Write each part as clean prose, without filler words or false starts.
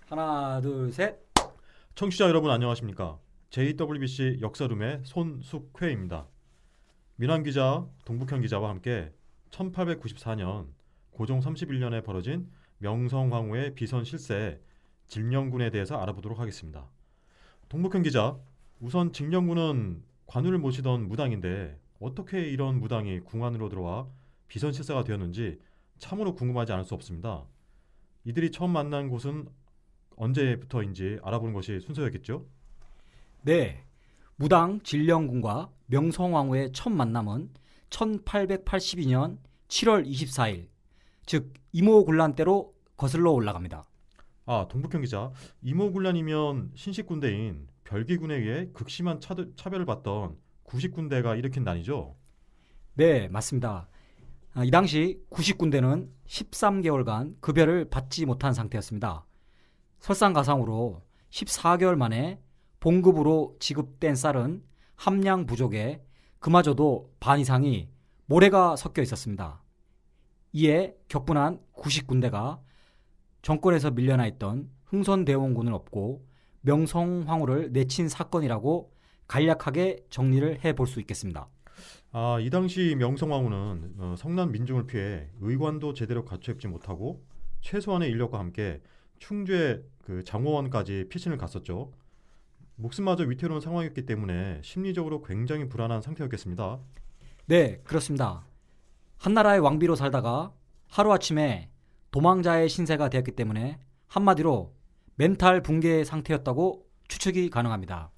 하나, 둘, 셋. 청취자 여러분 안녕하십니까? JWBC 역사룸의 손숙회입니다. 민환 기자, 동북현 기자와 함께 1894년 고종 31년에 벌어진 명성황후의 비선 실세 진령군에 대해서 알아보도록 하겠습니다. 동북현 기자, 우선 진령군은 관우를 모시던 무당인데 어떻게 이런 무당이 궁안으로 들어와 비선 실세가 되었는지 참으로 궁금하지 않을 수 없습니다. 이들이 처음 만난 곳은 언제부터인지 알아보는 것이 순서였겠죠? 네, 무당 진령군과 명성황후의 첫 만남은 1882년 7월 24일, 즉 이모군란 때로 거슬러 올라갑니다. 동북현 기자, 이모군란이면 신식군대인 별기군에 의해 극심한 차별을 받던 구식군대가 일으킨 난이죠? 네, 맞습니다. 이 당시 구식군대는 13개월간 급여를 받지 못한 상태였습니다. 설상가상으로 14개월 만에 봉급으로 지급된 쌀은 함량 부족에 그마저도 반 이상이 모래가 섞여 있었습니다. 이에 격분한 구식군대가 정권에서 밀려나 있던 흥선대원군을 엎고 명성황후를 내친 사건이라고 간략하게 정리를 해볼 수 있겠습니다. 이 당시 명성황후는 성난 민중을 피해 의관도 제대로 갖추지 못하고 최소한의 인력과 함께 충주의 장호원까지 피신을 갔었죠. 목숨마저 위태로운 상황이었기 때문에 심리적으로 굉장히 불안한 상태였겠습니다. 네, 그렇습니다. 한나라의 왕비로 살다가 하루아침에 도망자의 신세가 되었기 때문에 한마디로 멘탈 붕괴 상태였다고 추측이 가능합니다.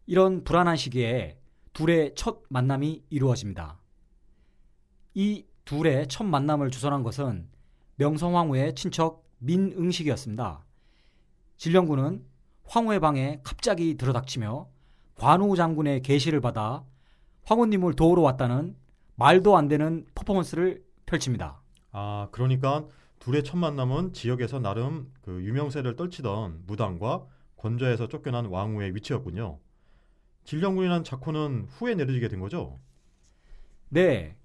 이런 불안한 시기에 둘의 첫 만남이 이루어집니다. 이 둘의 첫 만남을 주선한 것은 명성황후의 친척 민응식이었습니다. 진령군은 황후의 방에 갑자기 들어닥치며 관우 장군의 계시를 받아 황후님을 도우러 왔다는 말도 안 되는 퍼포먼스를 펼칩니다. 그러니까 둘의 첫 만남은 지역에서 나름 유명세를 떨치던 무당과 권좌에서 쫓겨난 왕후의 위치였군요. 진령군이란 작호는 후에 내려지게 된 거죠? 네,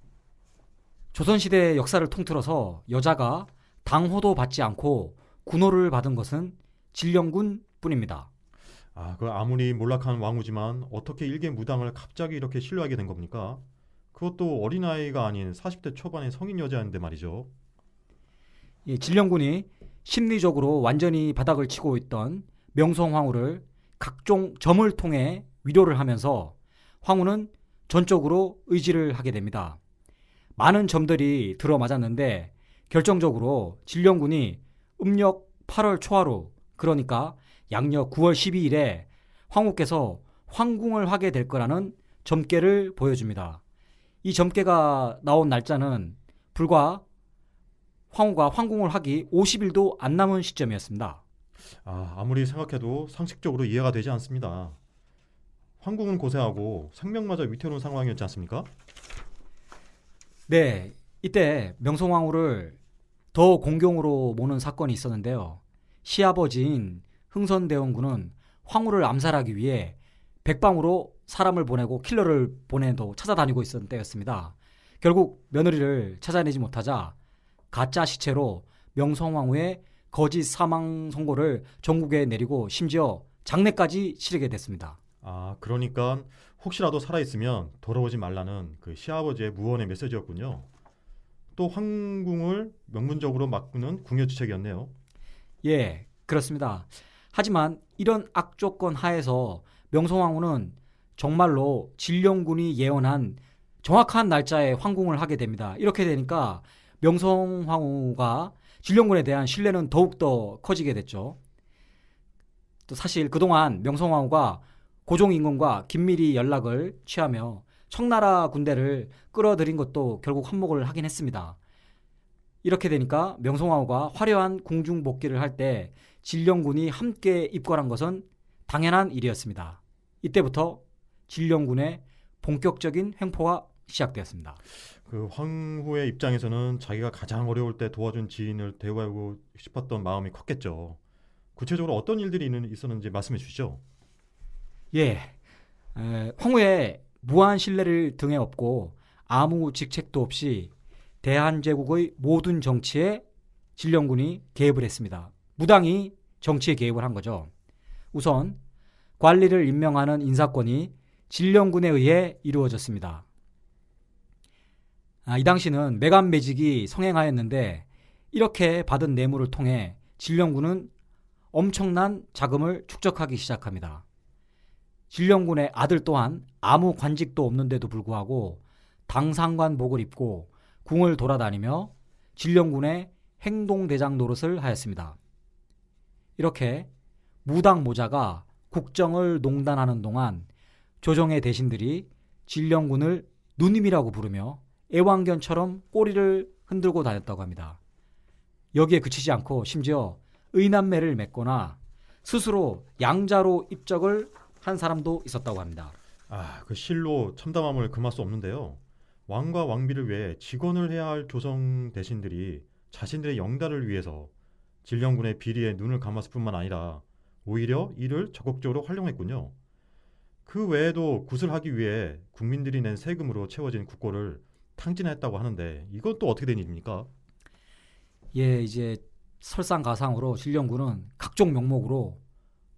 조선시대 역사를 통틀어서 여자가 당호도 받지 않고 군호를 받은 것은 진령군 뿐입니다. 아무리 몰락한 왕후지만 어떻게 일개 무당을 갑자기 이렇게 신뢰하게 된 겁니까? 그것도 어린아이가 아닌 40대 초반의 성인 여자였는데 말이죠. 진령군이 심리적으로 완전히 바닥을 치고 있던 명성황후를 각종 점을 통해 위로를 하면서 황후는 전적으로 의지를 하게 됩니다. 많은 점들이 들어맞았는데 결정적으로 진령군이 음력 8월 초하루, 그러니까 양력 9월 12일에 황후께서 황궁을 하게 될 거라는 점괘를 보여줍니다. 이 점괘가 나온 날짜는 불과 황후가 황궁을 하기 50일도 안 남은 시점이었습니다. 아무리 생각해도 상식적으로 이해가 되지 않습니다. 황궁은 고생하고 생명마저 위태로운 상황이었지 않습니까? 네, 이때 명성황후를 더 공경으로 모는 사건이 있었는데요. 시아버지인 흥선대원군은 황후를 암살하기 위해 백방으로 사람을 보내고 킬러를 보내도 찾아다니고 있었던 때였습니다. 결국 며느리를 찾아내지 못하자 가짜 시체로 명성황후의 거짓 사망 선고를 전국에 내리고 심지어 장례까지 치르게 됐습니다. 그러니까 혹시라도 살아있으면 돌아오지 말라는 시아버지의 무언의 메시지였군요. 또 황궁을 명문적으로 막는 궁여지책이었네요. 예, 그렇습니다. 하지만 이런 악조건 하에서 명성황후는 정말로 진령군이 예언한 정확한 날짜에 황궁을 하게 됩니다. 이렇게 되니까 명성황후가 진령군에 대한 신뢰는 더욱더 커지게 됐죠. 또 사실 그동안 명성황후가 고종 임금과 긴밀히 연락을 취하며 청나라 군대를 끌어들인 것도 결국 한몫을 하긴 했습니다. 이렇게 되니까 명성황후가 화려한 궁중 복귀를 할 때 진령군이 함께 입궐한 것은 당연한 일이었습니다. 이때부터 진령군의 본격적인 횡포가 시작되었습니다. 황후의 입장에서는 자기가 가장 어려울 때 도와준 지인을 대우하고 싶었던 마음이 컸겠죠. 구체적으로 어떤 일들이 있었는지 말씀해 주시죠. 예, 황후의 무한 신뢰를 등에 업고 아무 직책도 없이 대한제국의 모든 정치에 진령군이 개입을 했습니다. 무당이 정치에 개입을 한 거죠. 우선 관리를 임명하는 인사권이 진령군에 의해 이루어졌습니다. 이 당시는 매간매직이 성행하였는데 이렇게 받은 뇌물을 통해 진령군은 엄청난 자금을 축적하기 시작합니다. 진령군의 아들 또한 아무 관직도 없는데도 불구하고 당상관복을 입고 궁을 돌아다니며 진령군의 행동대장 노릇을 하였습니다. 이렇게 무당모자가 국정을 농단하는 동안 조정의 대신들이 진령군을 누님이라고 부르며 애완견처럼 꼬리를 흔들고 다녔다고 합니다. 여기에 그치지 않고 심지어 의남매를 맺거나 스스로 양자로 입적을 한 사람도 있었다고 합니다. 그 실로 참담함을 금할 수 없는데요. 왕과 왕비를 위해 직언을 해야 할 조정 대신들이 자신들의 영달을 위해서 진령군의 비리에 눈을 감았을 뿐만 아니라 오히려 이를 적극적으로 활용했군요. 그 외에도 굿을 하기 위해 국민들이 낸 세금으로 채워진 국고를 탕진했다고 하는데 이건 또 어떻게 된 일입니까? 예, 이제 설상가상으로 진령군은 각종 명목으로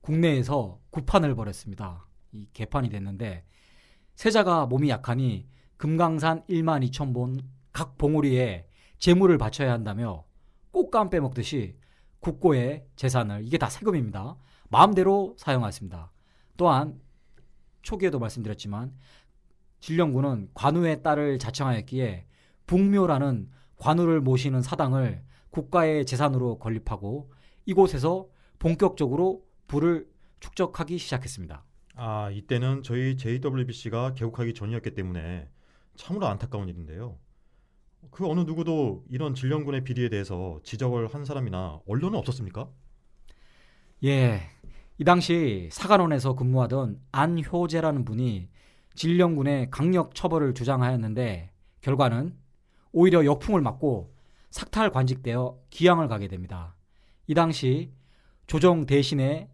국내에서 구판을 벌였습니다. 이 개판이 됐는데 세자가 몸이 약하니 금강산 1만 2천 본 각 봉우리에 재물을 바쳐야 한다며 꽃감 빼먹듯이 국고의 재산을, 이게 다 세금입니다, 마음대로 사용했습니다. 또한 초기에도 말씀드렸지만 진령군은 관우의 딸을 자청하였기에 북묘라는 관우를 모시는 사당을 국가의 재산으로 건립하고 이곳에서 본격적으로 부를 축적하기 시작했습니다. 이때는 저희 JWBC가 개국하기 전이었기 때문에 참으로 안타까운 일인데요. 그 어느 누구도 이런 진령군의 비리에 대해서 지적을 한 사람이나 언론은 없었습니까? 예, 이 당시 사관원에서 근무하던 안효재라는 분이 진령군의 강력 처벌을 주장하였는데 결과는 오히려 역풍을 맞고 삭탈 관직되어 기양을 가게 됩니다. 이 당시 조정 대신의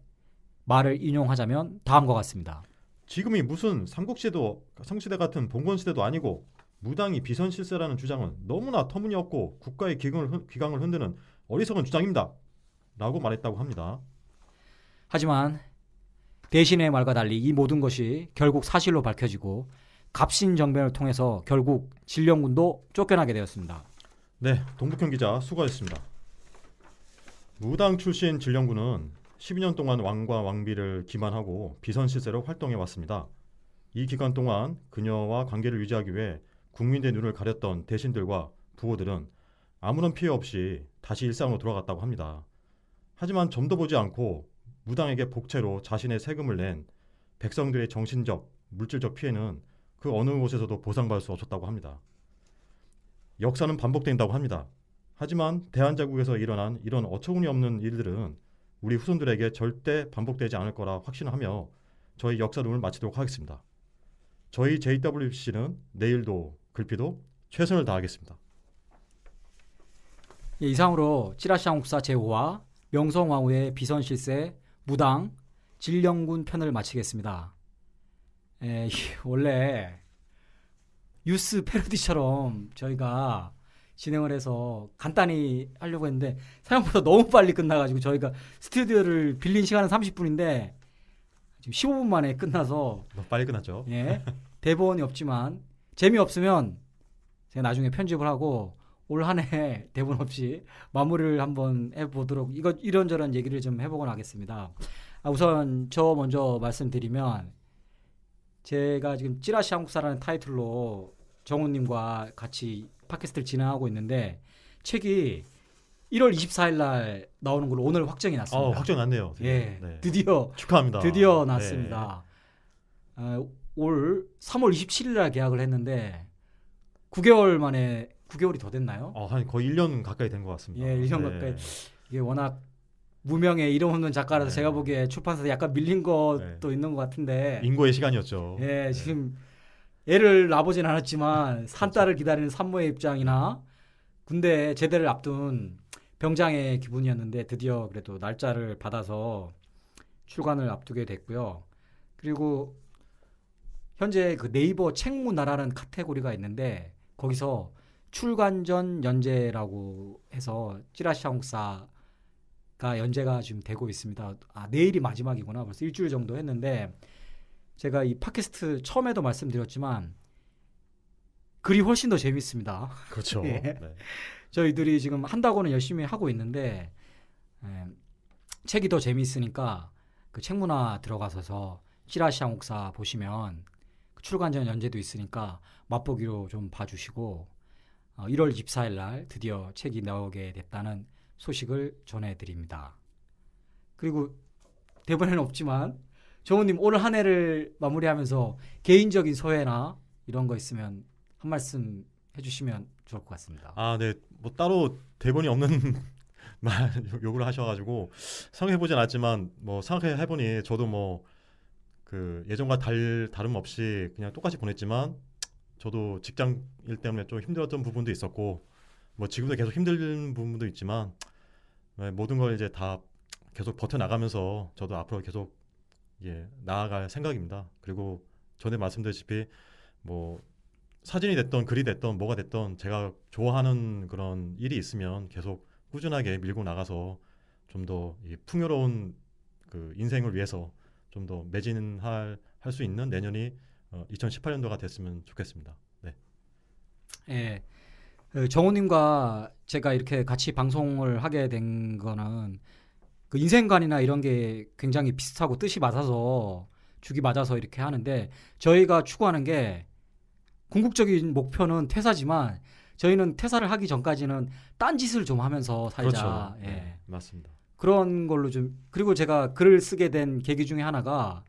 말을 인용하자면 다음과 같습니다. 지금이 무슨 삼국시대 같은 봉건시대도 아니고 무당이 비선실세라는 주장은 너무나 터무니없고 국가의 기강을 흔드는 어리석은 주장입니다. 라고 말했다고 합니다. 하지만 대신의 말과 달리 이 모든 것이 결국 사실로 밝혀지고 갑신정변을 통해서 결국 진령군도 쫓겨나게 되었습니다. 네, 동북현 기자 수고하셨습니다. 무당 출신 진령군은 12년 동안 왕과 왕비를 기만하고 비선실세로 활동해 왔습니다. 이 기간 동안 그녀와 관계를 유지하기 위해 국민들의 눈을 가렸던 대신들과 부호들은 아무런 피해 없이 다시 일상으로 돌아갔다고 합니다. 하지만 점도 보지 않고 무당에게 복채로 자신의 세금을 낸 백성들의 정신적, 물질적 피해는 그 어느 곳에서도 보상받을 수 없었다고 합니다. 역사는 반복된다고 합니다. 하지만 대한제국에서 일어난 이런 어처구니 없는 일들은 우리 후손들에게 절대 반복되지 않을 거라 확신하며 저희 역사룸을 마치도록 하겠습니다. 저희 JWBC는 내일도 글피도 최선을 다하겠습니다. 예, 이상으로 찌라시 한국사 제5화 명성황후의 비선실세 무당 진령군 편을 마치겠습니다. 원래 뉴스 패러디처럼 저희가 진행을 해서 간단히 하려고 했는데 생각보다 너무 빨리 끝나가지고 저희가 스튜디오를 빌린 시간은 30분인데 지금 15분 만에 끝나서 너무 빨리 끝났죠? 예, 대본이 없지만 재미없으면 제가 나중에 편집을 하고 올 한 해 대본 없이 마무리를 한번 해보도록 이런저런 얘기를 좀 해보곤 하겠습니다. 우선 저 먼저 말씀드리면 제가 지금 찌라시 한국사라는 타이틀로 정우님과 같이 팟캐스트를 진행하고 있는데 책이 1월 24일 날 나오는 걸로 오늘 확정이 났습니다. 확정 났네요. 예, 네. 드디어 축하합니다. 드디어 났습니다. 올 3월 27일 날 계약을 했는데 9개월 만에 9개월이 더 됐나요? 한 거의 1년 가까이 된 것 같습니다. 예, 1년 가까이. 이게 워낙 무명의 이름 없는 작가라서 네. 제가 보기에 출판사에서 약간 밀린 것도 있는 것 같은데. 인고의 시간이었죠. 예, 지금 애를 낳아보진 않았지만 산딸을 기다리는 산모의 입장이나 군대 제대를 앞둔 병장의 기분이었는데 드디어 그래도 날짜를 받아서 출간을 앞두게 됐고요. 그리고 현재 그 네이버 책무나라는 카테고리가 있는데 거기서 출간 전 연재라고 해서 찌라시 한국사 연재가 지금 되고 있습니다. 내일이 마지막이구나. 벌써 일주일 정도 했는데 제가 이 팟캐스트 처음에도 말씀드렸지만 글이 훨씬 더 재밌습니다. 그렇죠. 예. 네. 저희들이 지금 한다고는 열심히 하고 있는데 책이 더 재미있으니까 그 책문화 들어가서 찌라시 한국사 보시면 출간 전 연재도 있으니까 맛보기로 좀 봐주시고 1월 24일 날 드디어 책이 나오게 됐다는 소식을 전해드립니다. 그리고 대본에는 없지만 정우님 오늘 한 해를 마무리하면서 개인적인 소회나 이런 거 있으면 한 말씀 해주시면 좋을 것 같습니다. 네. 뭐 따로 대본이 없는 말 요구를 하셔가지고 생각해보진 않았지만 뭐 생각해보니 저도 뭐 그 예전과 다름없이 그냥 똑같이 보냈지만 저도 직장 일 때문에 좀 힘들었던 부분도 있었고 뭐 지금도 계속 힘든 부분도 있지만 모든 걸 이제 다 계속 버텨나가면서 저도 앞으로 계속 나아갈 생각입니다. 그리고 전에 말씀드렸다시피 뭐 사진이 됐던 글이 됐던 뭐가 됐던 제가 좋아하는 그런 일이 있으면 계속 꾸준하게 밀고 나가서 좀 더 풍요로운 그 인생을 위해서 좀 더 매진할 수 있는 내년이 2018년도가 됐으면 좋겠습니다. 네. 예, 정우님과 제가 이렇게 같이 방송을 하게 된 거는 그 인생관이나 이런 게 굉장히 비슷하고 뜻이 맞아서 죽이 맞아서 이렇게 하는데 저희가 추구하는 게 궁극적인 목표는 퇴사지만 저희는 퇴사를 하기 전까지는 딴짓을 좀 하면서 살자. 그렇죠. 예. 네, 맞습니다. 그런 걸로 좀 그리고 제가 글을 쓰게 된 계기 중에 하나가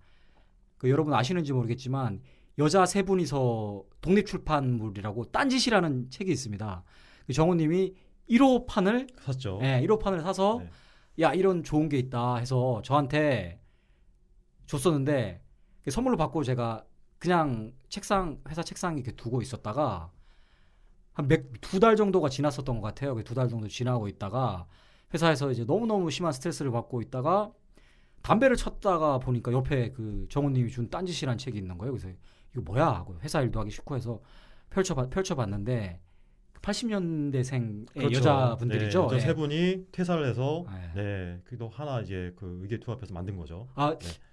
그 여러분 아시는지 모르겠지만 여자 세 분이서 독립출판물이라고 딴짓이라는 책이 있습니다. 그 정우님이 1호판을 샀죠. 1호판을 사서 네. 야 이런 좋은 게 있다 해서 저한테 줬었는데 선물로 받고 제가 그냥 회사 책상에 이렇게 두고 있었다가 한 2달 정도가 지났었던 것 같아요. 2달 정도 지나고 있다가 회사에서 이제 너무너무 심한 스트레스를 받고 있다가 담배를 쳤다가 보니까 옆에 그 정우님이 준 딴짓이란 책이 있는 거예요. 그래서 이거 뭐야 하고 회사 일도 하기 싫고 해서 펼쳐봤는데 80년대생의 그렇죠. 여자분들이죠. 네, 여자 세 분이 퇴사를 해서 네. 그래도 하나 이제 그 의기투합해서 만든 거죠.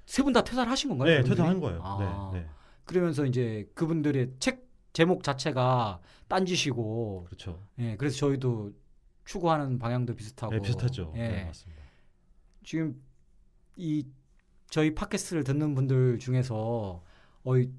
세 분 다 퇴사를 하신 건가요? 네, 그분들이? 퇴사한 거예요. 네. 그러면서 이제 그분들의 책 제목 자체가 딴짓이고 그렇죠. 그래서 저희도 추구하는 방향도 비슷하고 네, 비슷하죠. 네, 맞습니다. 지금 이 저희 팟캐스트를 듣는 분들 중에서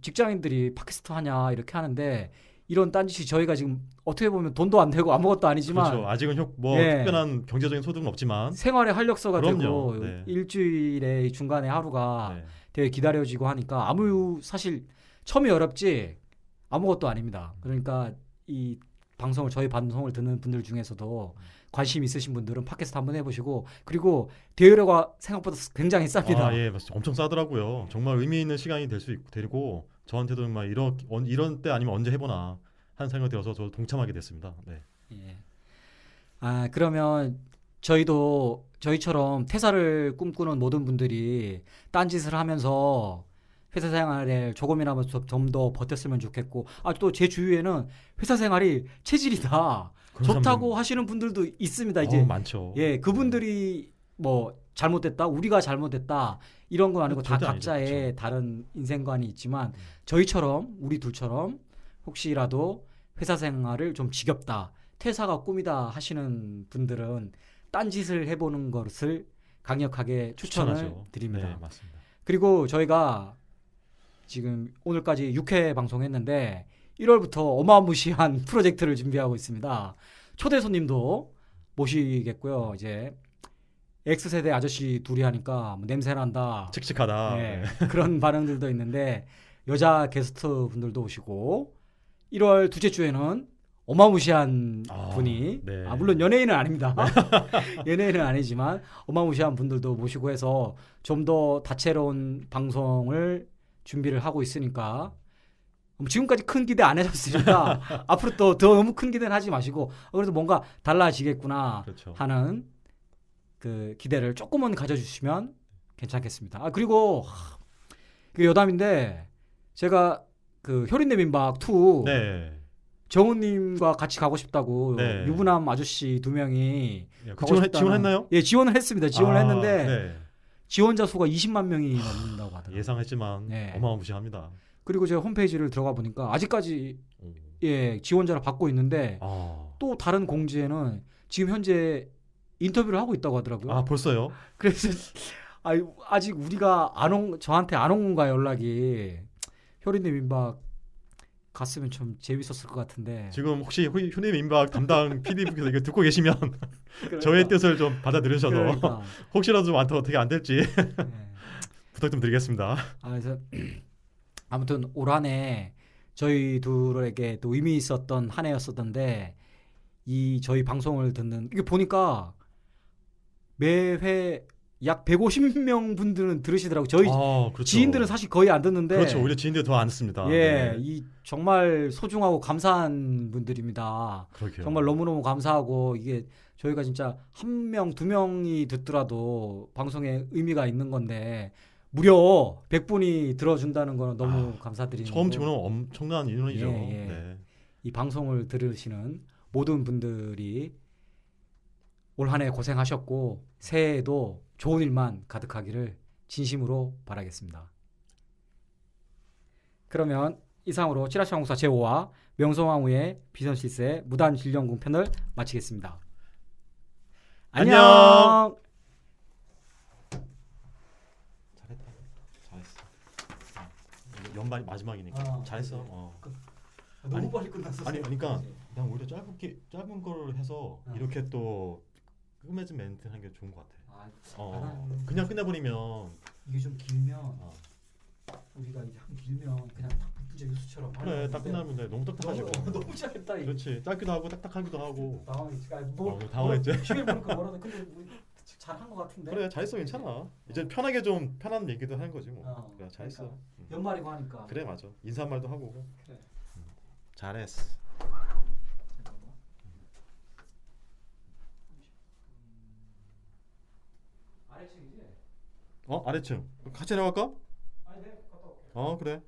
직장인들이 팟캐스트 하냐 이렇게 하는데 이런 딴짓이 저희가 지금 어떻게 보면 돈도 안 되고 아무것도 아니지만 그렇죠. 아직은 특별한 경제적인 소득은 없지만 생활의 활력소가 그럼요. 되고 네. 일주일에 중간에 하루가 되게 기다려지고 하니까 사실 처음이 어렵지 아무것도 아닙니다. 그러니까 이 저희 방송을 듣는 분들 중에서도 관심 있으신 분들은 팟캐스트 한번 해보시고 그리고 대여료가 생각보다 굉장히 쌉니다. 예, 맞습니다. 엄청 싸더라고요. 정말 의미 있는 시간이 될 수 있고 되고 저한테도 정말 이런 때 아니면 언제 해보나 하는 생각이 들어서 저도 동참하게 됐습니다. 네. 예. 그러면 저희처럼 퇴사를 꿈꾸는 모든 분들이 딴짓을 하면서 회사 생활에 조금이나마 좀 더 버텼으면 좋겠고 또 제 주위에는 회사 생활이 체질이다 좋다고 하시는 분들도 있습니다. 이제 많죠. 그분들이 뭐 잘못됐다 우리가 잘못됐다 이런 건 아니고 다 각자의 아니죠. 다른 인생관이 있지만 저희처럼 우리 둘처럼 혹시라도 회사 생활을 좀 지겹다 퇴사가 꿈이다 하시는 분들은 딴짓을 해보는 것을 강력하게 추천을 추천하죠. 드립니다. 네, 맞습니다. 그리고 저희가 지금 오늘까지 6회 방송했는데 1월부터 어마무시한 프로젝트를 준비하고 있습니다. 초대 손님도 모시겠고요. 이제 X세대 아저씨 둘이 하니까 뭐 냄새난다. 칙칙하다. 그런 반응들도 있는데 여자 게스트 분들도 오시고 1월 둘째 주에는 어마무시한 분이 물론 연예인은 아닙니다. 연예인은 아니지만 어마무시한 분들도 모시고 해서 좀 더 다채로운 방송을 준비를 하고 있으니까 지금까지 큰 기대 안 해줬으니까 앞으로 또 더 너무 큰 기대는 하지 마시고 그래도 뭔가 달라지겠구나 그렇죠. 하는 그 기대를 조금은 가져주시면 괜찮겠습니다. 그리고 그 여담인데 제가 그 효린내 민박 2 네. 정우님과 같이 가고 싶다고 네. 유부남 아저씨 2명이 예, 가고 싶다는- 지원했나요? 예, 지원을 했습니다. 지원을 아, 했는데 네. 지원자 수가 20만 명이 넘는다고 하더라고요. 예상했지만 네. 어마무시합니다. 그리고 제가 홈페이지를 들어가 보니까 아직까지 오. 예, 지원자를 받고 있는데 아, 또 다른 공지에는 지금 현재 인터뷰를 하고 있다고 하더라고요. 아 벌써요? 그래서 아직 우리가 저한테 안 온 건가요, 연락이. 효리님 민박 갔으면 좀 재밌었을 것 같은데. 지금 혹시 휴님 임박 담당 PD분께서 이거 듣고 계시면 그러니까. 저의 뜻을 좀 받아들으셔서 그러니까. 혹시라도 어떻게 안 될지 예. 부탁 좀 드리겠습니다. 그래서 아무튼 올 한해 저희 둘에게 또 의미 있었던 한 해였었던데 이 저희 방송을 듣는 이게 보니까 매회 약 150명 분들은 들으시더라고요. 저희 그렇죠. 지인들은 사실 거의 안 듣는데 그렇죠. 오히려 지인들 더 안 씁니다. 예, 네. 이 정말 소중하고 감사한 분들입니다. 그러게요. 정말 너무너무 감사하고 이게 저희가 진짜 1명, 2명이 듣더라도 방송에 의미가 있는 건데 무려 100분이 들어준다는 거는 너무 감사드리는 처음 거고 치고는 엄청난 인원이죠. 예, 예. 네. 이 방송을 들으시는 모든 분들이 올 한 해 고생하셨고 새해에도 좋은 일만 가득하기를 진심으로 바라겠습니다. 그러면 이상으로 찌라시 항공사 제5화 명성황후의 비선실세 무단진령군 편을 마치겠습니다. 안녕. 안녕. 잘했다. 잘했어. 연말 마지막이니까 아, 잘했어. 그래. 너무 아니, 빨리 끝났어. 아니 그러니까 난 오히려 짧은 걸 해서 이렇게 또 끝맺은 멘트 하는 게 좋은 것 같아. 그냥 끝내버리면 이게 좀 길면 어. 우리가 이게 한 길면 그냥 딱 부재 뉴스처럼 그래 딱 끝나면 돼. 너무 딱딱하지고. 너무 잘했다. 이거. 그렇지. 짧기도 하고 딱딱하기도 하고. 당황했지. 당황했지? 시계 보니까 뭐라도 근데 우리 잘한 것 같은데. 그래 잘했어 괜찮아. 이제 편하게 좀 편한 얘기도 하는 거지 뭐. 그래 잘했어. 그러니까. 연말이고 하니까. 그래 맞아. 인사말도 하고. 그래. 잘했어. 아래층이지? 아래층. 같이 내려갈까? 아니 네 갔다 올게. 그래.